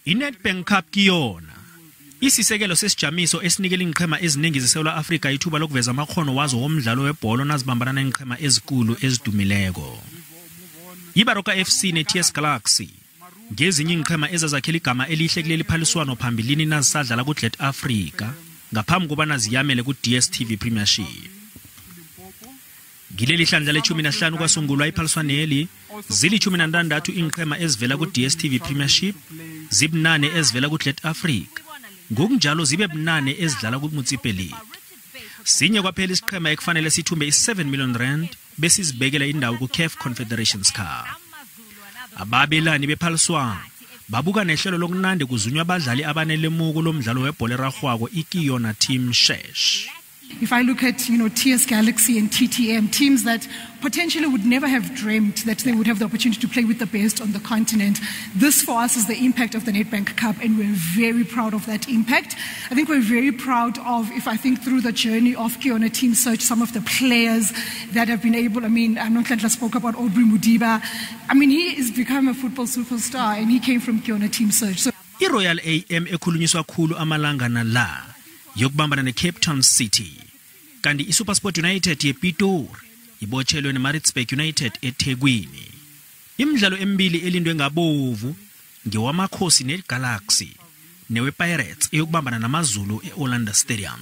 I-Nedbank Cup kiyona isisekelo sesijamiso esinikela iinqhema eziningi zeSouth Africa ithuba lokuveza amakhono wazo womdlalo webhola nazibambana neenqhema ezikulu ezidumileko. IBaroka FC ne-TS Galaxy ngezinye iinqhema ezazakhela igama elihle kuleli phaliswano phambilini nazisadlala ku-Let Africa ngaphambi kobana ziyamele ku-DStv Premiership. Ngileli hlandla le-15 kwasungulwa iphaliswaneli zili-16 iinqhema ezivela ku-DStv Premiership, zib9 ezivela ku-Let Africa, ngokunjalo zibe 8 ezidlala ku-Mutsipe League. Sinye kwaphela isiqhema ekufanele sithumbe i7 million rand bese sizibekela indawo ku-CAF Confederations Cup. Ababelani bephaliswano babuka nehlelo lokunande kuzunywa abadlali abanelemuko lomdlalo webhola eragwako ikiyona team shesh. If I look at, TS Galaxy and TTM, teams that potentially would never have dreamt that they would have the opportunity to play with the best on the continent. This for us is the impact of the Nedbank Cup, and we're very proud of that impact. I think we're very proud of, if I think through the journey of Kiona Team Search, some of the players that have been able, Nonhlanhla spoke about Aubrey Mudiba. He has become a football superstar, and he came from Kiona Team Search. So, I-Royal AM ekhulunyiswa khulu amalangana la yokubambana ne-Cape Town City. Kanti iSuperSport United yePitori ibotjhelwe ne-Maritzburg United eThekwini. Imidlalo emibili elindwe ngabovu ngewamakhosi ne-Galaxy newe-Pirates eyokubambana namaZulu e-Orlando Stadium.